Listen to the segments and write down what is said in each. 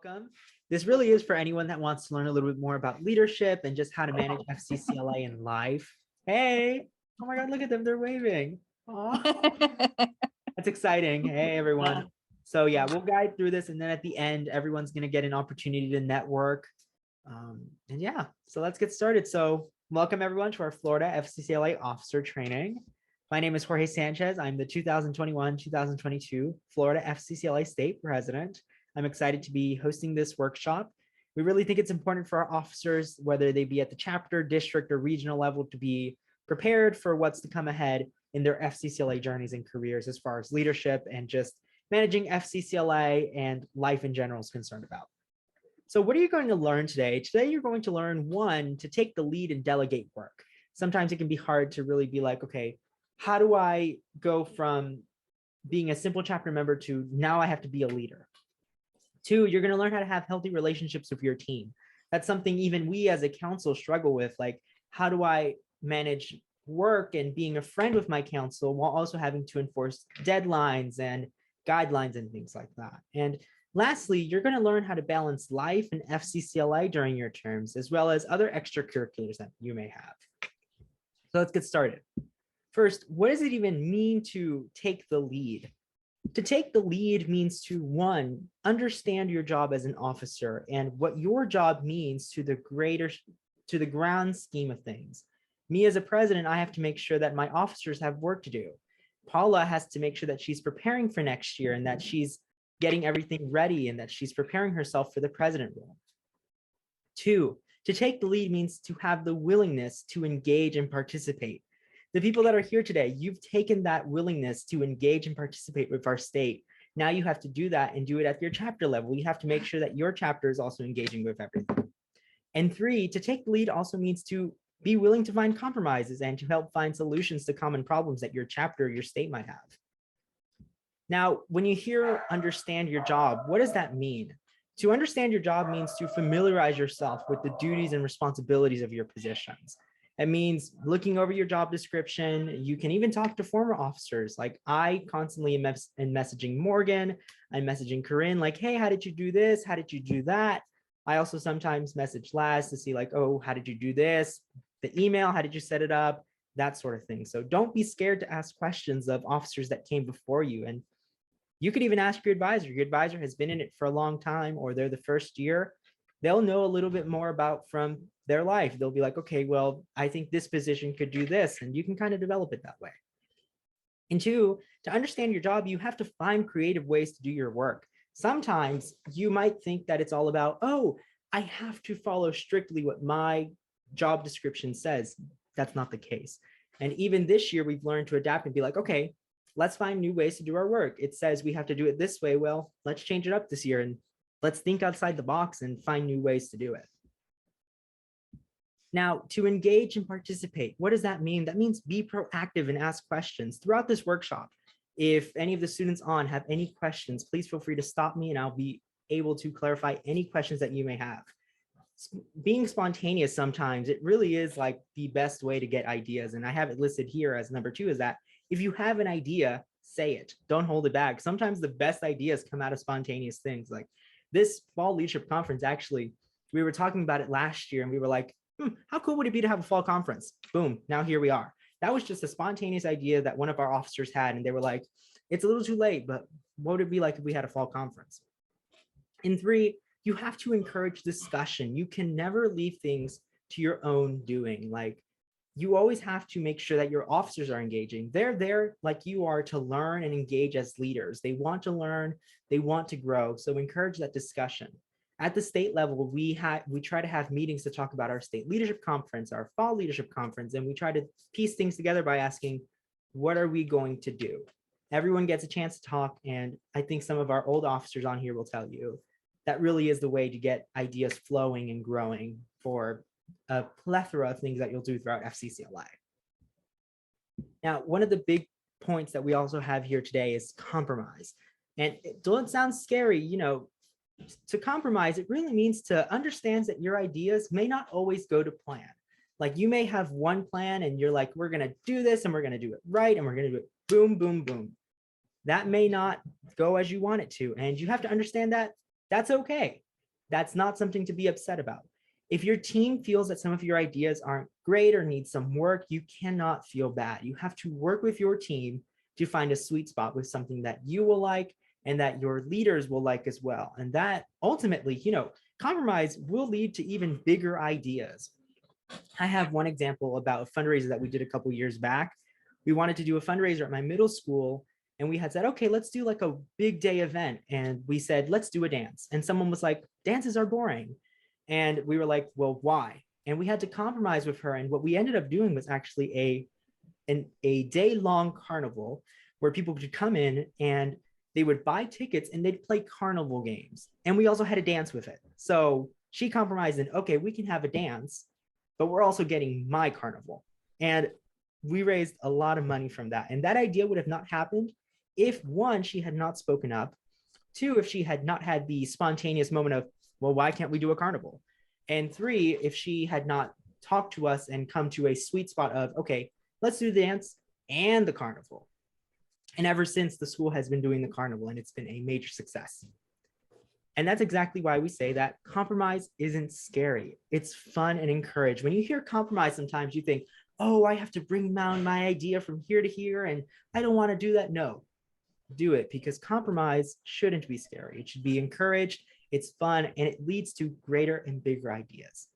Welcome. This really is for anyone that wants to learn a little bit more about leadership and just how to manage FCCLA in life. Hey, oh my God, look at them, they're waving. Aw, that's exciting. Hey, everyone. So yeah, we'll guide through this, and then at the end, everyone's gonna get an opportunity to network. And yeah, so let's get started. So welcome everyone to our Florida FCCLA officer training. My name is Jorge Sanchez. I'm the 2021-2022 Florida FCCLA State President. I'm excited to be hosting this workshop. We really think it's important for our officers, whether they be at the chapter, district, or regional level, to be prepared for what's to come ahead in their FCCLA journeys and careers as far as leadership and just managing FCCLA and life in general is concerned about. So what are you going to learn today? Today, you're going to learn, one, to take the lead and delegate work. Sometimes it can be hard to really be like, okay, how do I go from being a simple chapter member to now I have to be a leader? Two, you're going to learn how to have healthy relationships with your team. That's something even we as a council struggle with. Like, how do I manage work and being a friend with my council while also having to enforce deadlines and guidelines and things like that? And lastly, you're going to learn how to balance life and FCCLA during your terms, as well as other extracurriculars that you may have. So let's get started. First, what does it even mean to take the lead? To take the lead means to, one, understand your job as an officer and what your job means to the grand scheme of things. Me as a president, I have to make sure that my officers have work to do. Paula has to make sure that she's preparing for next year and that she's getting everything ready and that she's preparing herself for the president role. Two, to take the lead means to have the willingness to engage and participate. The people that are here today, you've taken that willingness to engage and participate with our state. Now you have to do that and do it at your chapter level. You have to make sure that your chapter is also engaging with everything. And three, to take the lead also means to be willing to find compromises and to help find solutions to common problems that your chapter or your state might have. Now, when you hear understand your job, what does that mean? To understand your job means to familiarize yourself with the duties and responsibilities of your positions. It means looking over your job description. You can even talk to former officers. Like, I constantly am messaging Morgan, I'm messaging Corinne, like, hey, how did you do this? How did you do that? I also sometimes message Laz to see like, oh, how did you do this? The email, how did you set it up? That sort of thing. So don't be scared to ask questions of officers that came before you. And you could even ask your advisor. Your advisor has been in it for a long time, or they're the first year. They'll know a little bit more about from their life. They'll be like, okay, well, I think this position could do this, and you can kind of develop it that way. And two, to understand your job, you have to find creative ways to do your work. Sometimes you might think that it's all about, oh, I have to follow strictly what my job description says. That's not the case. And even this year, we've learned to adapt and be like, okay, let's find new ways to do our work. It says we have to do it this way. Well, let's change it up this year and let's think outside the box and find new ways to do it. Now, to engage and participate, what does that mean? That means be proactive and ask questions. Throughout this workshop, if any of the students on have any questions, please feel free to stop me and I'll be able to clarify any questions that you may have. Being spontaneous sometimes, it really is like the best way to get ideas. And I have it listed here as number 2 is that if you have an idea, say it. Don't hold it back. Sometimes the best ideas come out of spontaneous things. Like this fall leadership conference, actually, we were talking about it last year and we were like, how cool would it be to have a fall conference? Boom, now here we are. That was just a spontaneous idea that one of our officers had. And they were like, it's a little too late, but what would it be like if we had a fall conference? And 3, you have to encourage discussion. You can never leave things to your own doing. Like, you always have to make sure that your officers are engaging. They're there like you are to learn and engage as leaders. They want to learn, they want to grow. So encourage that discussion. At the state level, we try to have meetings to talk about our state leadership conference, our fall leadership conference, and we try to piece things together by asking, what are we going to do? Everyone gets a chance to talk, and I think some of our old officers on here will tell you that really is the way to get ideas flowing and growing for a plethora of things that you'll do throughout FCCLA. Now, one of the big points that we also have here today is compromise. And it don't sound scary, you know, to compromise, it really means to understand that your ideas may not always go to plan. Like, you may have one plan and you're like, we're going to do this and we're going to do it right. And we're going to do it boom, boom, boom. That may not go as you want it to. And you have to understand that that's okay. That's not something to be upset about. If your team feels that some of your ideas aren't great or need some work, you cannot feel bad. You have to work with your team to find a sweet spot with something that you will like and that your leaders will like as well. And that ultimately, compromise will lead to even bigger ideas. I have one example about a fundraiser that we did a couple years back. We wanted to do a fundraiser at my middle school, and we had said, okay, let's do like a big day event. And we said, let's do a dance. And someone was like, dances are boring. And we were like, well, why? And we had to compromise with her. And what we ended up doing was actually a day-long carnival where people could come in and they would buy tickets and they'd play carnival games. And we also had a dance with it. So she compromised and, okay, we can have a dance, but we're also getting my carnival. And we raised a lot of money from that. And that idea would have not happened if, one, she had not spoken up, two, if she had not had the spontaneous moment of, well, why can't we do a carnival? And three, if she had not talked to us and come to a sweet spot of, okay, let's do the dance and the carnival. And ever since, the school has been doing the carnival, and it's been a major success. And that's exactly why we say that compromise isn't scary. It's fun and encouraged. When you hear compromise, sometimes you think, oh, I have to bring down my idea from here to here, and I don't want to do that. No, do it, because compromise shouldn't be scary. It should be encouraged. It's fun, and it leads to greater and bigger ideas.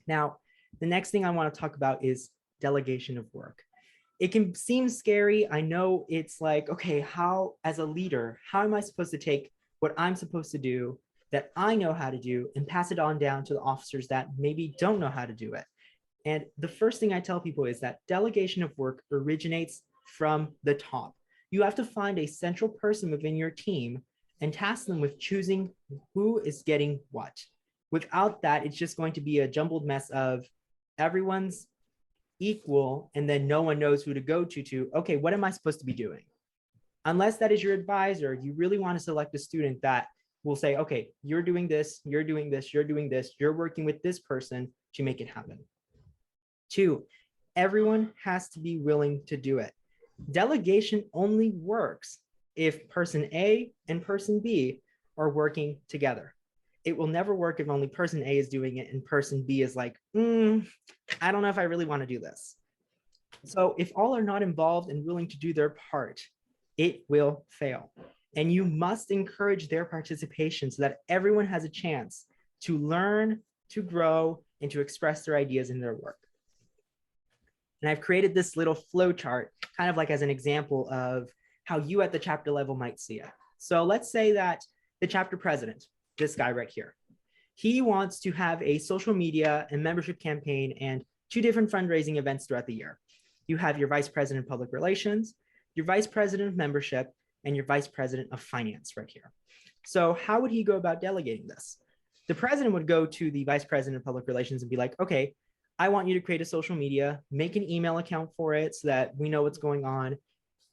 Now, the next thing I want to talk about is delegation of work. It can seem scary. I know it's like, okay, how, as a leader, how am I supposed to take what I'm supposed to do that I know how to do and pass it on down to the officers that maybe don't know how to do it? And the first thing I tell people is that delegation of work originates from the top. You have to find a central person within your team and task them with choosing who is getting what. Without that, it's just going to be a jumbled mess of everyone's equal and then no one knows who to go to, okay, what am I supposed to be doing? Unless that is your advisor, you really want to select a student that will say, okay, you're doing this, you're doing this, you're doing this, you're working with this person to make it happen. Two, everyone has to be willing to do it. Delegation only works if person A and person B are working together. It will never work if only person A is doing it and person B is like, I don't know if I really want to do this. So if all are not involved and willing to do their part, it will fail. And you must encourage their participation so that everyone has a chance to learn, to grow, and to express their ideas in their work. And I've created this little flow chart, kind of like as an example of how you at the chapter level might see it. So let's say that the chapter president, this guy right here, he wants to have a social media and membership campaign and 2 different fundraising events throughout the year. You have your vice president of public relations, your vice president of membership, and your vice president of finance right here. So how would he go about delegating this? The president would go to the vice president of public relations and be like, okay, I want you to create a social media, make an email account for it so that we know what's going on.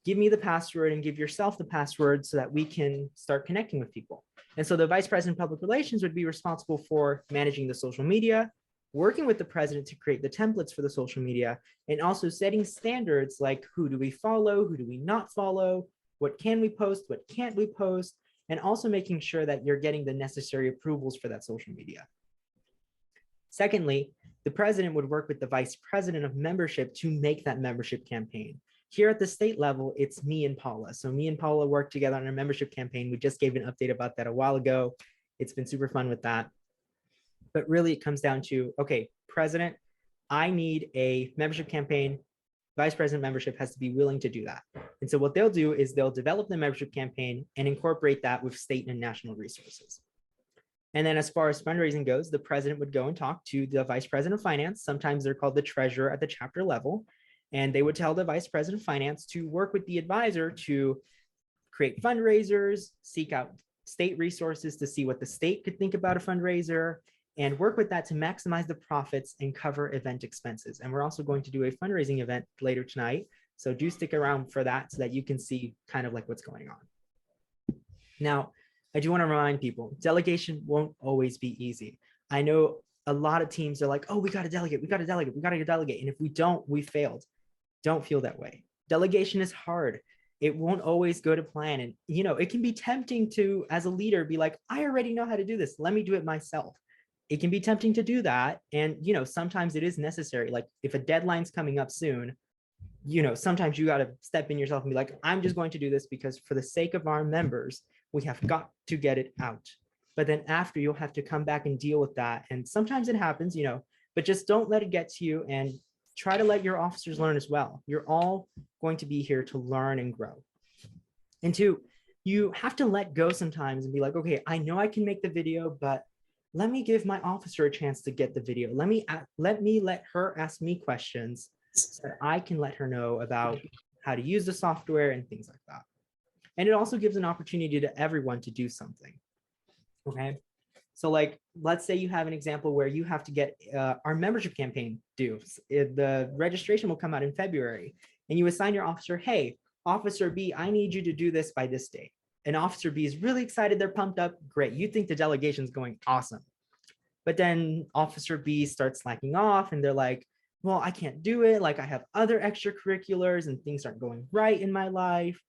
Give me the password and give yourself the password so that we can start connecting with people. And so the vice president of public relations would be responsible for managing the social media, working with the president to create the templates for the social media, and also setting standards like who do we follow, who do we not follow, what can we post, what can't we post, and also making sure that you're getting the necessary approvals for that social media. Secondly, the president would work with the vice president of membership to make that membership campaign. Here at the state level, it's me and Paula. So me and Paula work together on a membership campaign. We just gave an update about that a while ago. It's been super fun with that. But really it comes down to, okay, president, I need a membership campaign. Vice president membership has to be willing to do that. And so what they'll do is they'll develop the membership campaign and incorporate that with state and national resources. And then as far as fundraising goes, the president would go and talk to the vice president of finance. Sometimes they're called the treasurer at the chapter level. And they would tell the vice president of finance to work with the advisor to create fundraisers, seek out state resources to see what the state could think about a fundraiser, and work with that to maximize the profits and cover event expenses. And we're also going to do a fundraising event later tonight. So do stick around for that so that you can see kind of like what's going on. Now, I do want to remind people, delegation won't always be easy. I know a lot of teams are like, oh, we got to delegate, we got to delegate, we got to delegate. And if we don't, we failed. Don't feel that way. Delegation is hard. It won't always go to plan. And, it can be tempting to, as a leader, be like, I already know how to do this. Let me do it myself. It can be tempting to do that. And, sometimes it is necessary. Like if a deadline's coming up soon, sometimes you got to step in yourself and be like, I'm just going to do this because for the sake of our members, we have got to get it out. But then after, you'll have to come back and deal with that. And sometimes it happens, but just don't let it get to you, and try to let your officers learn as well. You're all going to be here to learn and grow. And two, you have to let go sometimes and be like, okay, I know I can make the video, but let me give my officer a chance to get the video. Let her ask me questions so that I can let her know about how to use the software and things like that. And it also gives an opportunity to everyone to do something. Okay. So like, let's say you have an example where you have to get our membership campaign due. The registration will come out in February, and you assign your officer, hey, Officer B, I need you to do this by this date. And Officer B is really excited. They're pumped up. Great. You think the delegation is going awesome. But then Officer B starts slacking off, and they're like, well, I can't do it. Like I have other extracurriculars and things aren't going right in my life.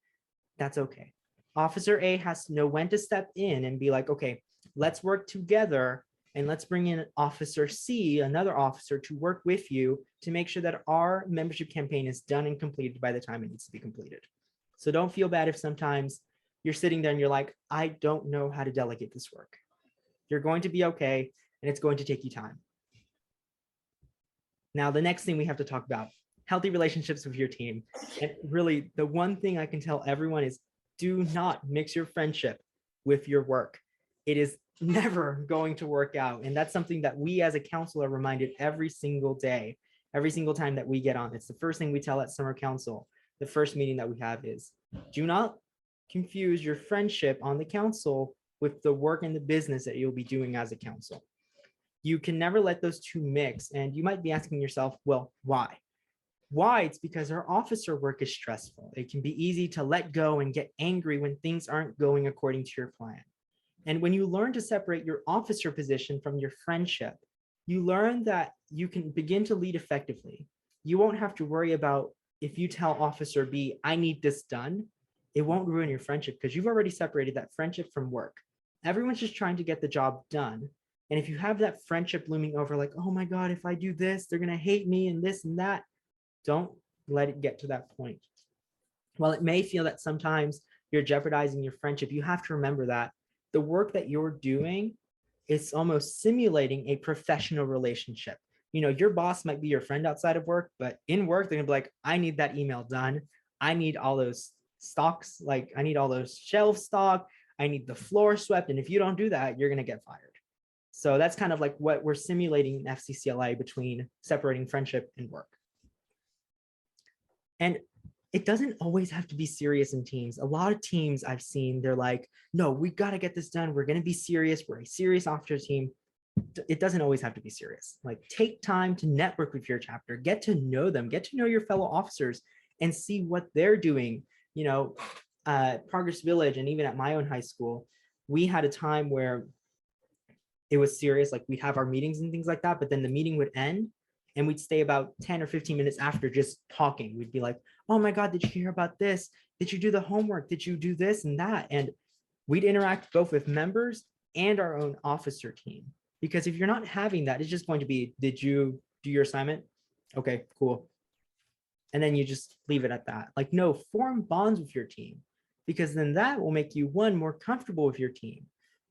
That's okay. Officer A has to know when to step in and be like, okay, let's work together, and let's bring in Officer C, another officer, to work with you to make sure that our membership campaign is done and completed by the time it needs to be completed. So don't feel bad if sometimes you're sitting there and you're like, I don't know how to delegate this work. You're going to be okay, and it's going to take you time. Now, the next thing we have to talk about, healthy relationships with your team. And really, the one thing I can tell everyone is do not mix your friendship with your work. It is never going to work out. And that's something that we as a council are reminded every single day, every single time that we get on. It's the first thing we tell at summer council. The first meeting that we have is do not confuse your friendship on the council with the work and the business that you'll be doing as a council. You can never let those two mix. And you might be asking yourself, well, why? Why? It's because our officer work is stressful. It can be easy to let go and get angry when things aren't going according to your plan. And when you learn to separate your officer position from your friendship, you learn that you can begin to lead effectively. You won't have to worry about if you tell Officer B, I need this done, it won't ruin your friendship because you've already separated that friendship from work. Everyone's just trying to get the job done. And if you have that friendship looming over like, oh my God, if I do this, they're going to hate me and this and that, don't let it get to that point. While it may feel that sometimes you're jeopardizing your friendship, you have to remember that the work that you're doing is almost simulating a professional relationship. Your boss might be your friend outside of work, but in work, they're gonna be like, I need that email done. I need all those stocks, like I need all those shelf stock. I need the floor swept. And if you don't do that, you're gonna get fired. So that's kind of like what we're simulating in FCCLA between separating friendship and work. And it doesn't always have to be serious in teams. A lot of teams I've seen, they're like, no, we got to get this done. We're going to be serious. We're a serious officer team. It doesn't always have to be serious. Like take time to network with your chapter, get to know them, get to know your fellow officers and see what they're doing. Progress Village and even at my own high school, we had a time where it was serious. Like we'd have our meetings and things like that, but then the meeting would end and we'd stay about 10 or 15 minutes after just talking. We'd be like, oh my God, did you hear about this? Did you do the homework? Did you do this and that? And we'd interact both with members and our own officer team. Because if you're not having that, it's just going to be, did you do your assignment? Okay, cool. And then you just leave it at that. Like, no, form bonds with your team, because then that will make you, one, more comfortable with your team.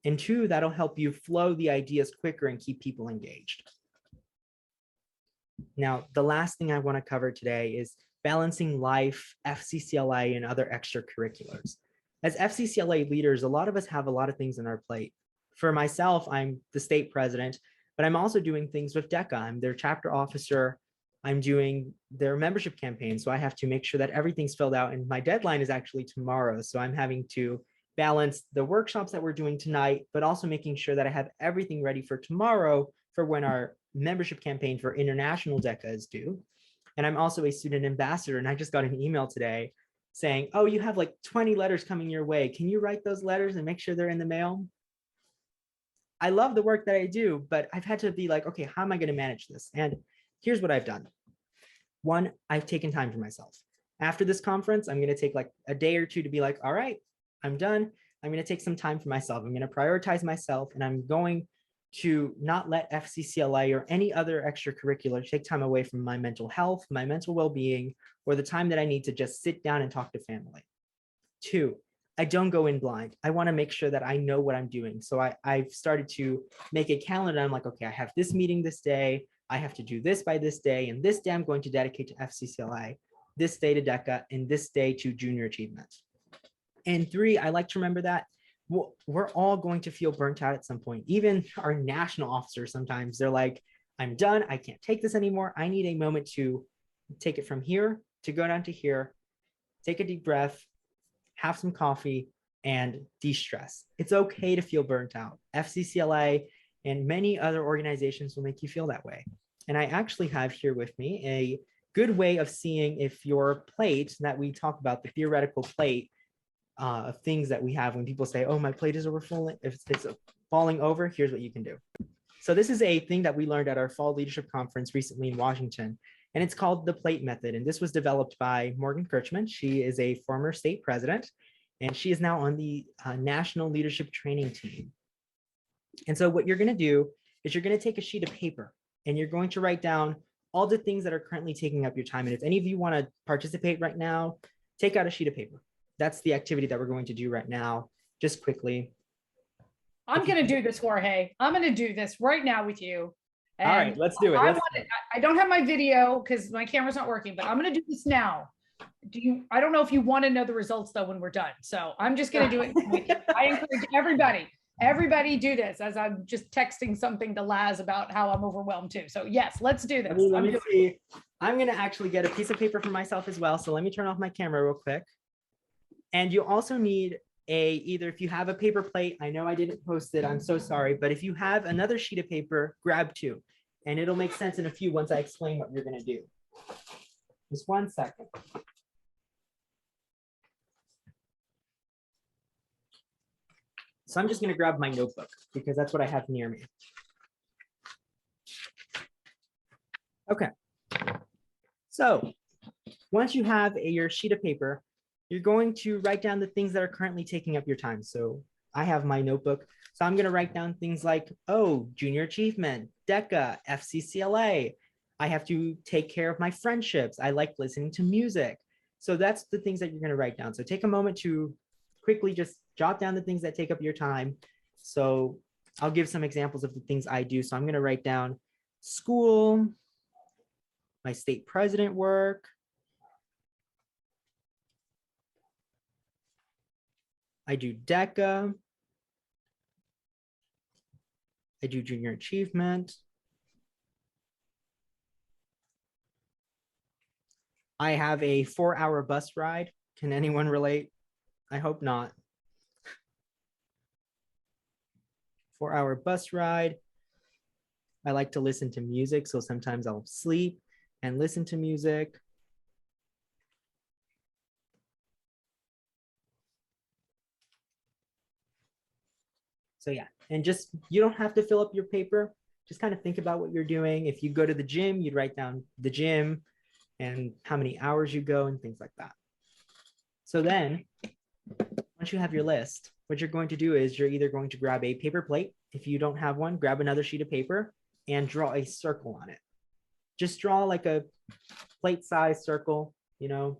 And two, that'll help you flow the ideas quicker and keep people engaged. Now, the last thing I want to cover today is balancing life, FCCLA, and other extracurriculars. As FCCLA leaders, a lot of us have a lot of things on our plate. For myself, I'm the state president, but I'm also doing things with DECA. I'm their chapter officer. I'm doing their membership campaign. So I have to make sure that everything's filled out. And my deadline is actually tomorrow. So I'm having to balance the workshops that we're doing tonight, but also making sure that I have everything ready for tomorrow for when our membership campaign for international DECA is due. And I'm also a student ambassador. And I just got an email today saying, oh, you have like 20 letters coming your way. Can you write those letters and make sure they're in the mail? I love the work that I do, but I've had to be like, okay, how am I going to manage this? And here's what I've done. One, I've taken time for myself. After this conference, I'm going to take like a day or two to be like, all right, I'm done. I'm going to take some time for myself. I'm going to prioritize myself, and I'm going to not let FCCLA or any other extracurricular take time away from my mental health, my mental well-being, or the time that I need to just sit down and talk to family. 2, I don't go in blind. I want to make sure that I know what I'm doing. So I've started to make a calendar. I'm like, okay, I have this meeting this day. I have to do this by this day. And this day I'm going to dedicate to FCCLA, this day to DECA, and this day to junior achievement. And 3, I like to remember that we're all going to feel burnt out at some point. Even our national officers, sometimes they're like, I'm done. I can't take this anymore. I need a moment to take it from here to go down to here, take a deep breath, have some coffee, and de-stress. It's okay to feel burnt out. FCCLA and many other organizations will make you feel that way. And I actually have here with me a good way of seeing if your plate that we talk about, the theoretical plate of things that we have when people say, oh, my plate is overflowing, if it's falling over, here's what you can do. So this is a thing that we learned at our fall leadership conference recently in Washington, and it's called the plate method. And this was developed by Morgan Kirchman. She is a former state president, and she is now on the national leadership training team. And so what you're going to do is you're going to take a sheet of paper and you're going to write down all the things that are currently taking up your time. And if any of you want to participate right now, take out a sheet of paper. That's the activity that we're going to do right now, just quickly. I'm going to do this, Jorge. I'm going to do this right now with you. And all right, let's do it. I don't have my video because my camera's not working, but I'm going to do this now. I don't know if you want to know the results though when we're done. So I'm just going to do it with you. I encourage everybody do this, as I'm just texting something to Laz about how I'm overwhelmed too. So yes, let's do this. Let me see. I'm going to actually get a piece of paper for myself as well. So let me turn off my camera real quick. And you also need either if you have a paper plate, I know I didn't post it, I'm so sorry, but if you have another sheet of paper, grab 2, and it'll make sense in a few once I explain what you're going to do. Just 1 second. So I'm just going to grab my notebook because that's what I have near me. Okay. So once you have your sheet of paper, you're going to write down the things that are currently taking up your time. So I have my notebook. So I'm going to write down things like, oh, junior achievement, DECA, FCCLA. I have to take care of my friendships. I like listening to music. So that's the things that you're going to write down. So take a moment to quickly just jot down the things that take up your time. So I'll give some examples of the things I do. So I'm going to write down school, my state president work, I do DECA, I do junior achievement, I have a 4-hour bus ride. Can anyone relate? I hope not. 4-hour bus ride. I like to listen to music, so sometimes I'll sleep and listen to music. So yeah, and just, you don't have to fill up your paper. Just kind of think about what you're doing. If you go to the gym, you'd write down the gym and how many hours you go and things like that. So then once you have your list, what you're going to do is you're either going to grab a paper plate. If you don't have one, grab another sheet of paper and draw a circle on it. Just draw like a plate size circle, you know,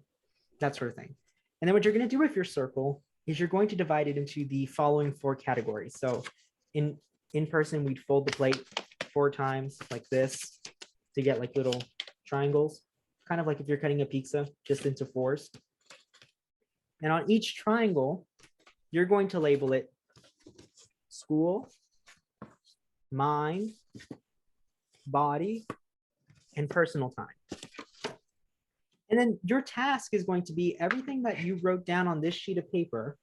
that sort of thing. And then what you're going to do with your circle is you're going to divide it into the following 4 categories. So in person, we'd fold the plate 4 times like this to get like little triangles, kind of like if you're cutting a pizza, just into 4s. And on each triangle, you're going to label it school, mind, body, and personal time. And then your task is going to be everything that you wrote down on this sheet of paper,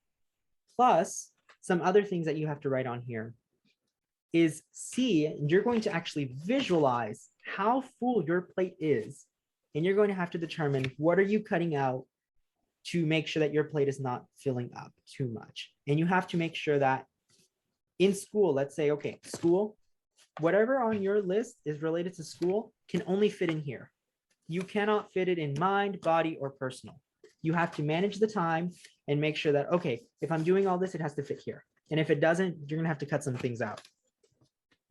plus some other things that you have to write on here, is you're going to actually visualize how full your plate is. And you're going to have to determine what are you cutting out to make sure that your plate is not filling up too much. And you have to make sure that in school, let's say, okay, school, whatever on your list is related to school can only fit in here. You cannot fit it in mind, body, or personal. you have to manage the time and make sure that, okay, if I'm doing all this, it has to fit here. And if it doesn't, you're gonna have to cut some things out.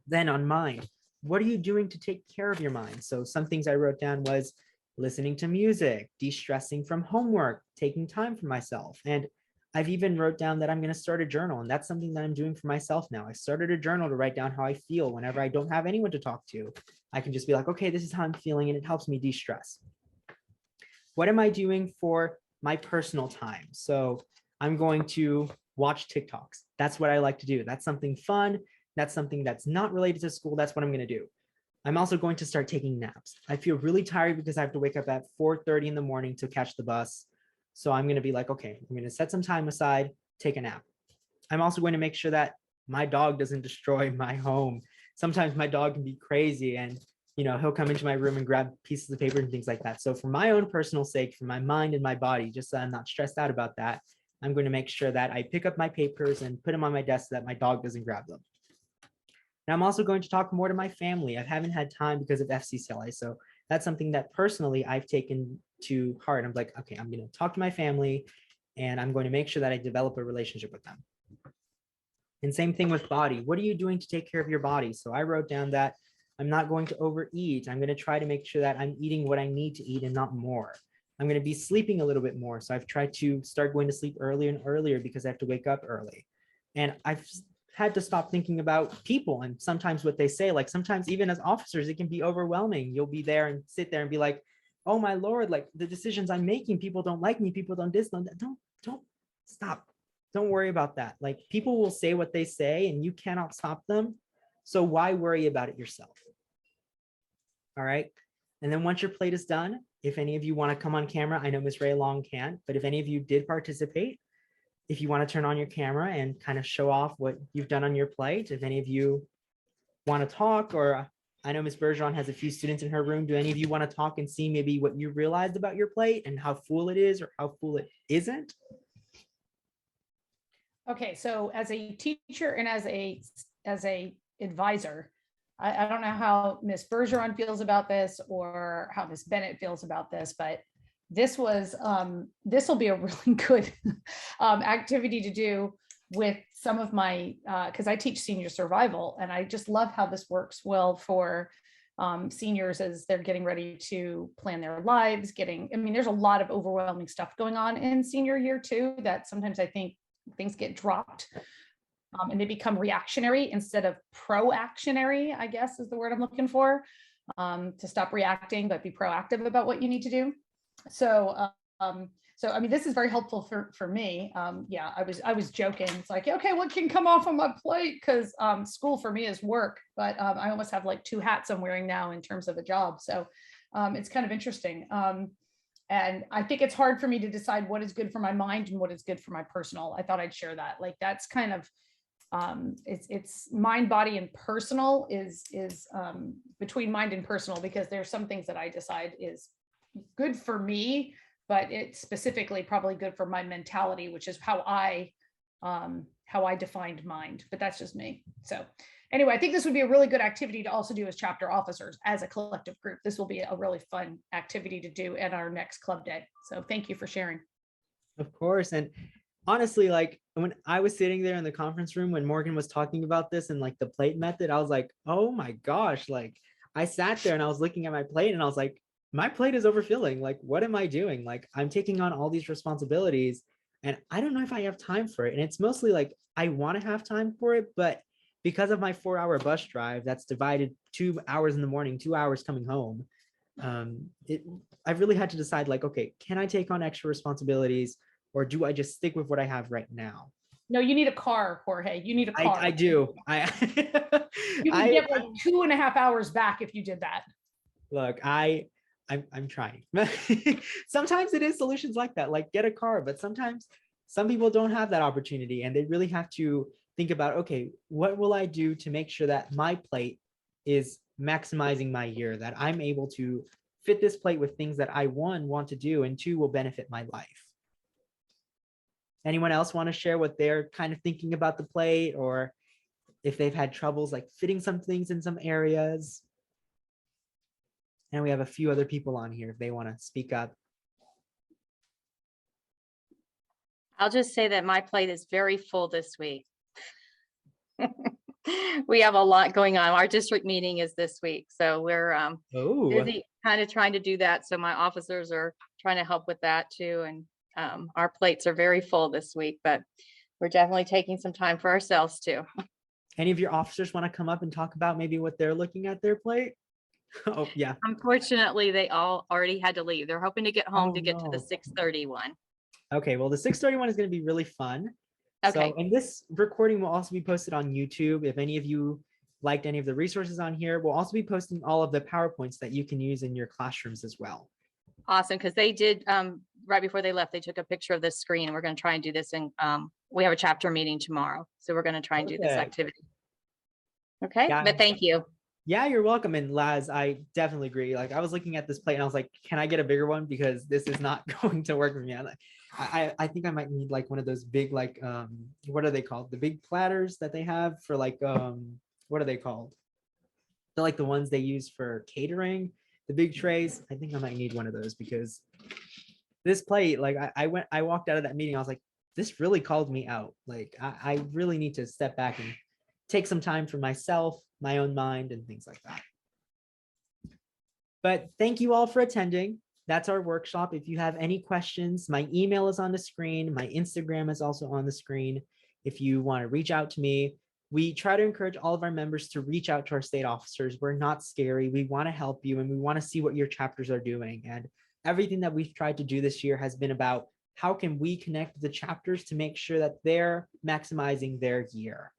Then on mind, what are you doing to take care of your mind? So some things I wrote down was listening to music, de-stressing from homework, taking time for myself. And I've even wrote down that I'm going to start a journal, and that's something that I'm doing for myself now. I started a journal to write down how I feel whenever I don't have anyone to talk to. I can just be like, okay, this is how I'm feeling, and it helps me de-stress. What am I doing for my personal time? So I'm going to watch TikToks. That's what I like to do. That's something fun. That's something that's not related to school. That's what I'm going to do. I'm also going to start taking naps. I feel really tired because I have to wake up at 4:30 in the morning to catch the bus. So I'm going to be like, okay, I'm going to set some time aside, take a nap. I'm also going to make sure that my dog doesn't destroy my home. Sometimes my dog can be crazy and, you know, he'll come into my room and grab pieces of paper and things like that. So for my own personal sake, for my mind and my body, just so I'm not stressed out about that, I'm going to make sure that I pick up my papers and put them on my desk so that my dog doesn't grab them. And I'm also going to talk more to my family. I haven't had time because of FCCLA. So that's something that personally I've taken to heart. I'm like, okay, I'm going to talk to my family and I'm going to make sure that I develop a relationship with them. And same thing with body. What are you doing to take care of your body? So I wrote down that I'm not going to overeat. I'm going to try to make sure that I'm eating what I need to eat and not more. I'm going to be sleeping a little bit more. So I've tried to start going to sleep earlier and earlier because I have to wake up early. And I've had to stop thinking about people and sometimes what they say. Like sometimes even as officers, it can be overwhelming. You'll be there and sit there and be like, oh my Lord, like the decisions I'm making, people don't like me, people don't dislike. Don't stop. Don't worry about that. Like people will say what they say and you cannot stop them. So why worry about it yourself? All right. And then once your plate is done, if any of you want to come on camera, I know Ms. Ray Long can't, but if any of you did participate, if you want to turn on your camera and kind of show off what you've done on your plate, if any of you want to talk, or I know Ms. Bergeron has a few students in her room. Do any of you want to talk and see maybe what you realized about your plate and how full it is or how full it isn't? Okay, so as a teacher and as a advisor, I don't know how Ms. Bergeron feels about this or how Ms. Bennett feels about this, but this will be a really good activity to do with some of my, because I teach senior survival, and I just love how this works well for seniors as they're getting ready to plan their lives, I mean, there's a lot of overwhelming stuff going on in senior year too, that sometimes I think things get dropped and they become reactionary instead of proactionary, I guess is the word I'm looking for, to stop reacting, but be proactive about what you need to do. So I mean, this is very helpful for me. Yeah, I was joking. It's like, okay, what can come off on my plate? Because school for me is work, but I almost have like two hats I'm wearing now in terms of a job. So it's kind of interesting. And I think it's hard for me to decide what is good for my mind and what is good for my personal. I thought I'd share that. Like that's kind of it's mind, body, and personal is between mind and personal, because there's some things that I decide is good for me, but it's specifically probably good for my mentality, which is how I defined mind, but that's just me. So anyway, I think this would be a really good activity to also do as chapter officers, as a collective group. This will be a really fun activity to do at our next club day. So thank you for sharing. Of course. And honestly, like when I was sitting there in the conference room, when Morgan was talking about this and like the plate method, I was like, oh my gosh, like I sat there and I was looking at my plate and I was like, my plate is overfilling. Like, what am I doing? Like, I'm taking on all these responsibilities and I don't know if I have time for it. And it's mostly like, I want to have time for it, but because of my 4-hour bus drive, that's divided 2 hours in the morning, 2 hours coming home. I've really had to decide like, okay, can I take on extra responsibilities or do I just stick with what I have right now? No, you need a car, Jorge. You need a car. I do. You can get like 2.5 hours back if you did that. Look, I'm trying. Sometimes it is solutions like that, like get a car, but sometimes some people don't have that opportunity and they really have to think about, okay, what will I do to make sure that my plate is maximizing my year, that I'm able to fit this plate with things that I, one, want to do, and two, will benefit my life. Anyone else want to share what they're kind of thinking about the plate, or if they've had troubles like fitting some things in some areas? And we have a few other people on here if they want to speak up. I'll just say that my plate is very full this week. We have a lot going on. Our district meeting is this week, so we're Oh, busy kind of trying to do that. So my officers are trying to help with that too. And our plates are very full this week, but we're definitely taking some time for ourselves too. any of your officers want to come up and talk about maybe what they're looking at their plate? Oh, yeah. Unfortunately, they all already had to leave. They're hoping to get home Oh, to get to the no. 6:30 one. Okay, well, the 6:31 is going to be really fun. Okay. So, and this recording will also be posted on YouTube. If any of you liked any of the resources on here, we'll also be posting all of the PowerPoints that you can use in your classrooms as well. Awesome, because they did, right before they left, they took a picture of the screen, and we're going to try and do this. And we have a chapter meeting tomorrow, so we're going to try and do this Perfect. activity. Okay, Yeah. but thank you. Yeah, you're welcome. And Laz, I definitely agree. Like, I was looking at this plate and I was like, can I get a bigger one? Because this is not going to work for me. I think I might need like one of those big, like, what are they called? The big platters that they have for like, what are they called? They're like the ones they use for catering, the big trays. I think I might need one of those because this plate, like I walked out of that meeting. I was like, this really called me out. Like, I really need to step back and take some time for myself, my own mind, and things like that. But thank you all for attending. That's our workshop. If you have any questions, my email is on the screen. My Instagram is also on the screen. If you want to reach out to me, we try to encourage all of our members to reach out to our state officers. We're not scary. We want to help you and we want to see what your chapters are doing. And everything that we've tried to do this year has been about how can we connect the chapters to make sure that they're maximizing their year.